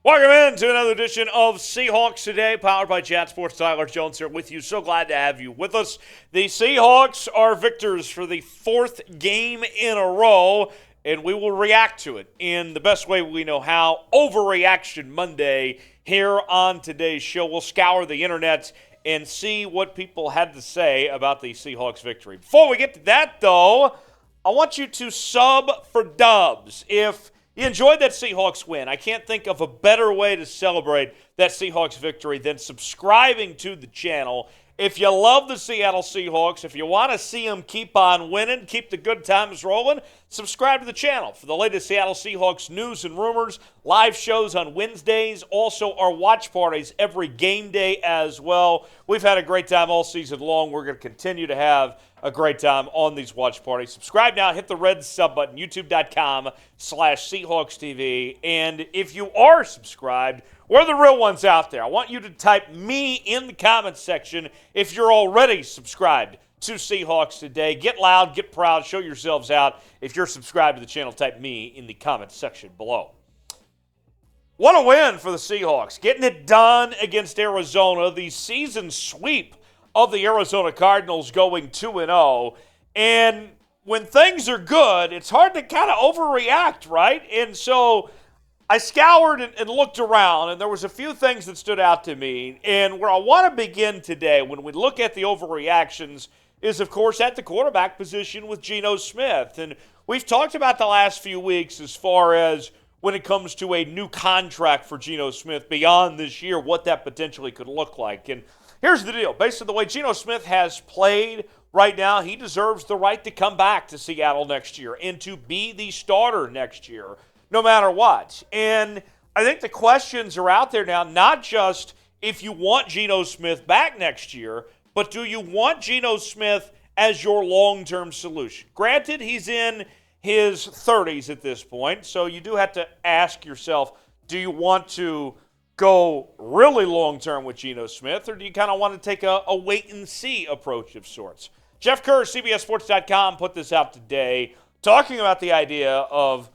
Welcome in to another edition of Seahawks Today, powered by Chat Sports. Tyler Jones here with you. So glad to have you with us. The Seahawks are victors for the fourth game in a row, and we will react to it in the best way we know how. Overreaction Monday here on today's show. We'll scour the internet and see what people had to say about the Seahawks victory. Before we get to that, though, I want you to sub for dubs. If you enjoyed that Seahawks win, I can't think of a better way to celebrate that Seahawks victory than subscribing to the channel. If you love the Seattle Seahawks, if you want to see them keep on winning, keep the good times rolling, subscribe to the channel for the latest Seattle Seahawks news and rumors, live shows on Wednesdays, also our watch parties every game day as well. We've had a great time all season long. We're going to continue to have a great time on these watch parties. Subscribe now. Hit the red sub button, youtube.com/Seahawks TV. And if you are subscribed, we're the real ones out there. I want you to type me in the comments section if you're already subscribed to Seahawks Today. Get loud, get proud, show yourselves out. If you're subscribed to the channel, type me in the comments section below. What a win for the Seahawks. Getting it done against Arizona. The season sweep of the Arizona Cardinals going 2-0. And when things are good, it's hard to kind of overreact, right? And so I scoured and looked around, and there was a few things that stood out to me. And where I want to begin today, when we look at the overreactions, is, of course, at the quarterback position with Geno Smith. And we've talked about the last few weeks as far as when it comes to a new contract for Geno Smith beyond this year, what that potentially could look like. And here's the deal. Based on the way Geno Smith has played right now, he deserves the right to come back to Seattle next year and to be the starter next year, no matter what. And I think the questions are out there now, not just if you want Geno Smith back next year, but do you want Geno Smith as your long-term solution? Granted, he's in his 30s at this point, so you do have to ask yourself, do you want to go really long-term with Geno Smith, or do you kind of want to take a wait-and-see approach of sorts? Jeff Kerr, CBSSports.com, put this out today, talking about the idea of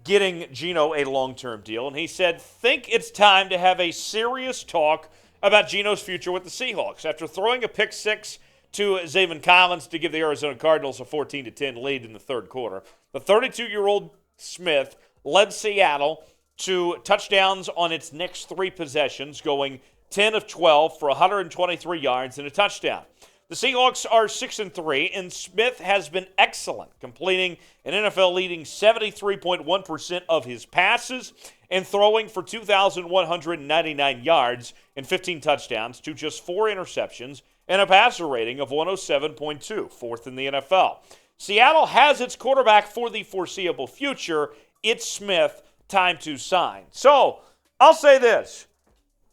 getting Geno a long-term deal, and he said, think it's time to have a serious talk about Geno's future with the Seahawks. After throwing a pick six to Zaven Collins to give the Arizona Cardinals a 14-10 lead in the third quarter, the 32-year-old Smith led Seattle to touchdowns on its next three possessions, going 10 of 12 for 123 yards and a touchdown. The Seahawks are 6-3, and Smith has been excellent, completing an NFL-leading 73.1% of his passes and throwing for 2,199 yards and 15 touchdowns to just 4 interceptions and a passer rating of 107.2, fourth in the NFL. Seattle has its quarterback for the foreseeable future. It's Smith. Time to sign. So I'll say this.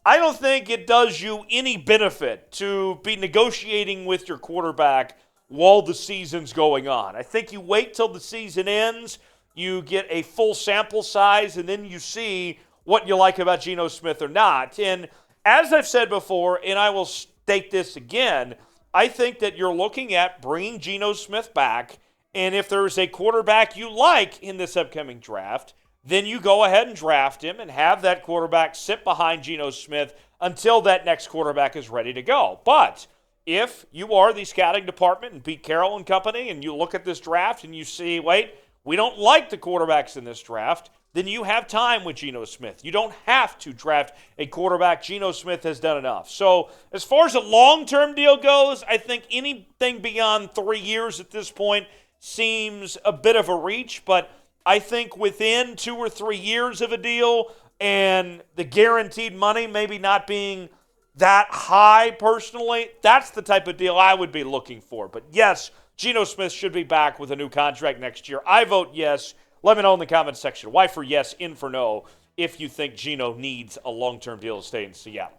I don't think it does you any benefit to be negotiating with your quarterback while the season's going on. I think you wait till the season ends, you get a full sample size, and then you see what you like about Geno Smith or not. And as I've said before, and I will state this again, I think that you're looking at bringing Geno Smith back, and if there's a quarterback you like in this upcoming draft, then you go ahead and draft him and have that quarterback sit behind Geno Smith until that next quarterback is ready to go. But if you are the scouting department and Pete Carroll and company and you look at this draft and you see, wait, we don't like the quarterbacks in this draft, then you have time with Geno Smith. You don't have to draft a quarterback. Geno Smith has done enough. So as far as a long-term deal goes, I think anything beyond 3 years at this point seems a bit of a reach, but I think within 2 or 3 years of a deal and the guaranteed money maybe not being that high personally, that's the type of deal I would be looking for. But yes, Geno Smith should be back with a new contract next year. I vote yes. Let me know in the comments section. Y for yes, in for no, if you think Geno needs a long-term deal to stay in Seattle.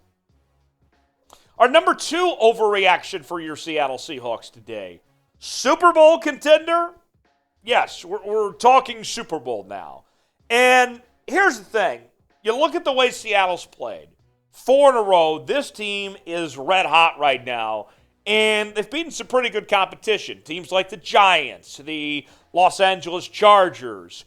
Our number 2 overreaction for your Seattle Seahawks today. Super Bowl contender? Yes, we're talking Super Bowl now. And here's the thing. You look at the way Seattle's played. 4 in a row. This team is red hot right now. And they've beaten some pretty good competition. Teams like the Giants, the Los Angeles Chargers.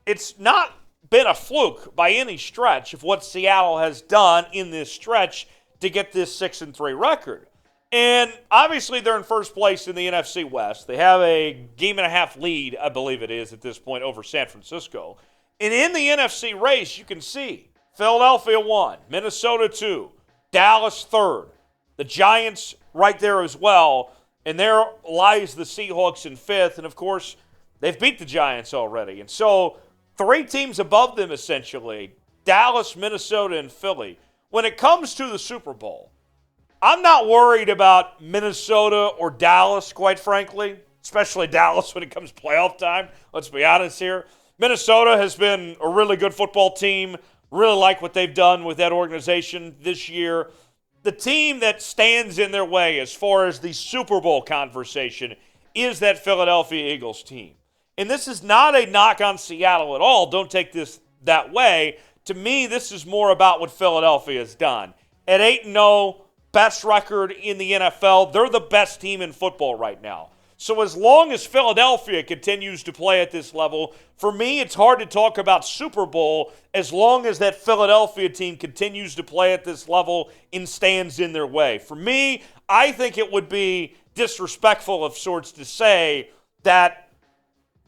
It's not been a fluke by any stretch of what Seattle has done in this stretch to get this 6-3 record. And obviously they're in first place in the NFC West. They have a game-and-a-half lead, I believe it is, at this point over San Francisco. And in the NFC race, you can see Philadelphia 1, Minnesota 2, Dallas 3rd, the Giants right there as well, and there lies the Seahawks in 5th. And, of course, they've beat the Giants already. And so 3 teams above them, essentially, Dallas, Minnesota, and Philly. When it comes to the Super Bowl, I'm not worried about Minnesota or Dallas, quite frankly, especially Dallas when it comes to playoff time. Let's be honest here. Minnesota has been a really good football team. Really like what they've done with that organization this year. The team that stands in their way as far as the Super Bowl conversation is that Philadelphia Eagles team. And this is not a knock on Seattle at all. Don't take this that way. To me, this is more about what Philadelphia has done. At 8-0, best record in the NFL. They're the best team in football right now. So as long as Philadelphia continues to play at this level, for me, it's hard to talk about Super Bowl as long as that Philadelphia team continues to play at this level and stands in their way. For me, I think it would be disrespectful of sorts to say that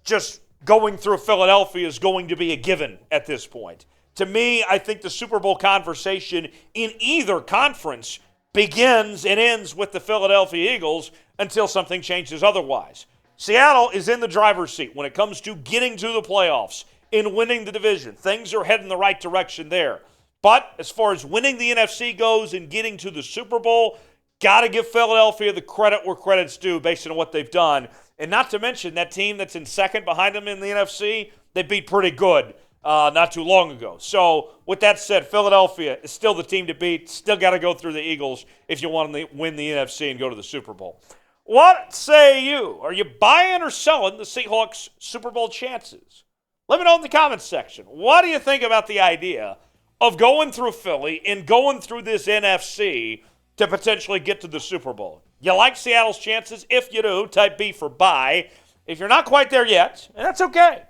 just going through Philadelphia is going to be a given at this point. To me, I think the Super Bowl conversation in either conference begins and ends with the Philadelphia Eagles until something changes otherwise. Seattle is in the driver's seat when it comes to getting to the playoffs and winning the division. Things are heading the right direction there. But as far as winning the NFC goes and getting to the Super Bowl, got to give Philadelphia the credit where credit's due based on what they've done. And not to mention that team that's in second behind them in the NFC, they beat pretty good not too long ago. So with that said, Philadelphia is still the team to beat. Still got to go through the Eagles if you want to win the NFC and go to the Super Bowl. What say you? Are you buying or selling the Seahawks Super Bowl chances? Let me know in the comments section. What do you think about the idea of going through Philly and going through this NFC to potentially get to the Super Bowl? You like Seattle's chances? If you do, type B for buy. If you're not quite there yet, and that's okay.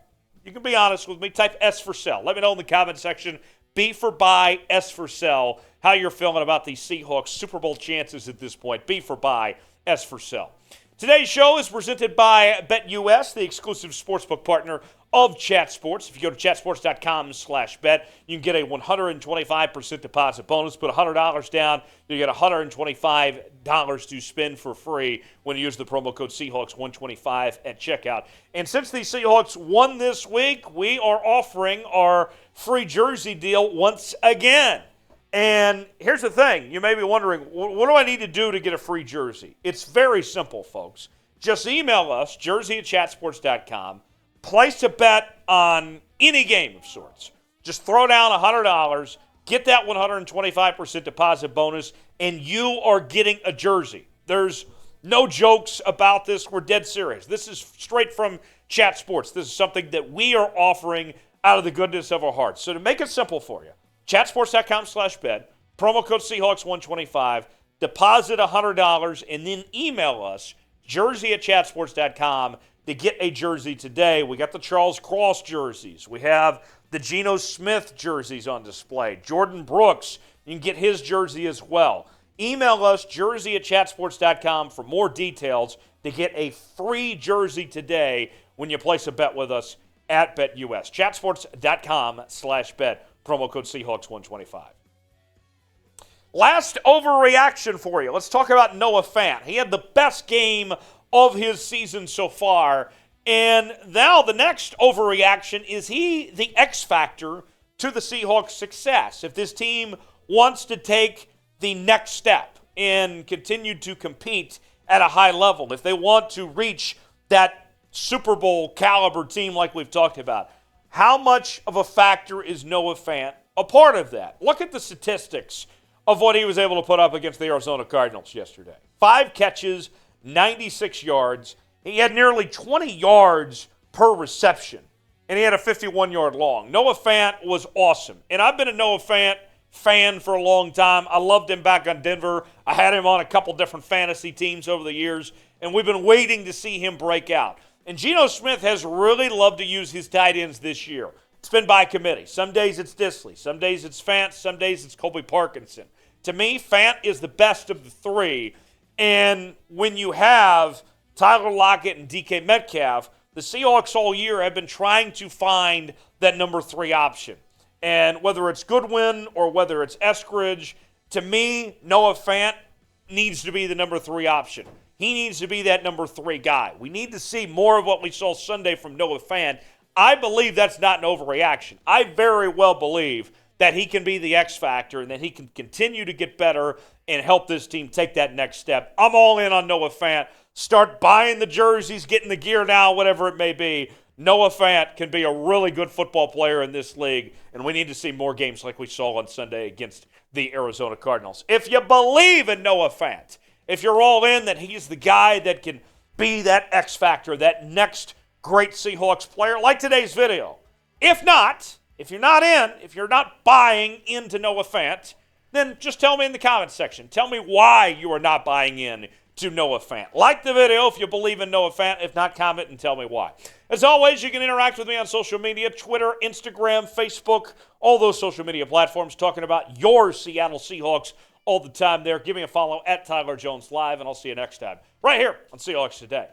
You can be honest with me. Type S for sell. Let me know in the comment section. B for buy, S for sell. How you're feeling about the Seahawks Super Bowl chances at this point. B for buy, S for sell. Today's show is presented by BetUS, the exclusive sportsbook partner of Chat Sports. If you go to chatsports.com/bet, you can get a 125% deposit bonus. Put $100 down, you get $125 to spend for free when you use the promo code Seahawks125 at checkout. And since the Seahawks won this week, we are offering our free jersey deal once again. And here's the thing. You may be wondering, what do I need to do to get a free jersey? It's very simple, folks. Just email us, jersey@chatsports.com. Place a bet on any game of sorts. Just throw down $100, get that 125% deposit bonus, and you are getting a jersey. There's no jokes about this. We're dead serious. This is straight from Chat Sports. This is something that we are offering out of the goodness of our hearts. So to make it simple for you, chatsports.com/bet, promo code Seahawks125, deposit $100, and then email us, jersey@chatsports.com, to get a jersey today. We got the Charles Cross jerseys. We have the Geno Smith jerseys on display. Jordan Brooks, you can get his jersey as well. Email us, jersey@chatsports.com, for more details to get a free jersey today when you place a bet with us at BetUS. Chatsports.com/bet, promo code Seahawks125. Last overreaction for you. Let's talk about Noah Fant. He had the best game of his season so far. And now the next overreaction, is he the X factor to the Seahawks' success? If this team wants to take the next step and continue to compete at a high level, if they want to reach that Super Bowl caliber team like we've talked about, how much of a factor is Noah Fant a part of that? Look at the statistics of what he was able to put up against the Arizona Cardinals yesterday. 5 catches, 96 yards. He had nearly 20 yards per reception, and he had a 51-yard long. Noah Fant was awesome, and I've been a Noah Fant fan for a long time. I loved him back on Denver. I had him on a couple different fantasy teams over the years, and we've been waiting to see him break out. And Geno Smith has really loved to use his tight ends this year. It's been by committee. Some days it's Disley. Some days it's Fant. Some days it's Colby Parkinson. To me, Fant is the best of the three. And when you have Tyler Lockett and DK Metcalf, the Seahawks all year have been trying to find that number 3 option. And whether it's Goodwin or whether it's Eskridge, to me, Noah Fant needs to be the number 3 option. He needs to be that number 3 guy. We need to see more of what we saw Sunday from Noah Fant. I believe that's not an overreaction. I very well believe that he can be the X factor and that he can continue to get better and help this team take that next step. I'm all in on Noah Fant. Start buying the jerseys, getting the gear now, whatever it may be. Noah Fant can be a really good football player in this league, and we need to see more games like we saw on Sunday against the Arizona Cardinals. If you believe in Noah Fant, if you're all in that he's the guy that can be that X factor, that next great Seahawks player, like today's video. If not, if you're not in, if you're not buying into Noah Fant, then just tell me in the comments section. Tell me why you are not buying in to Noah Fant. Like the video if you believe in Noah Fant. If not, comment and tell me why. As always, you can interact with me on social media, Twitter, Instagram, Facebook, all those social media platforms, talking about your Seattle Seahawks all the time there. Give me a follow at Tyler Jones Live, and I'll see you next time right here on Seahawks Today.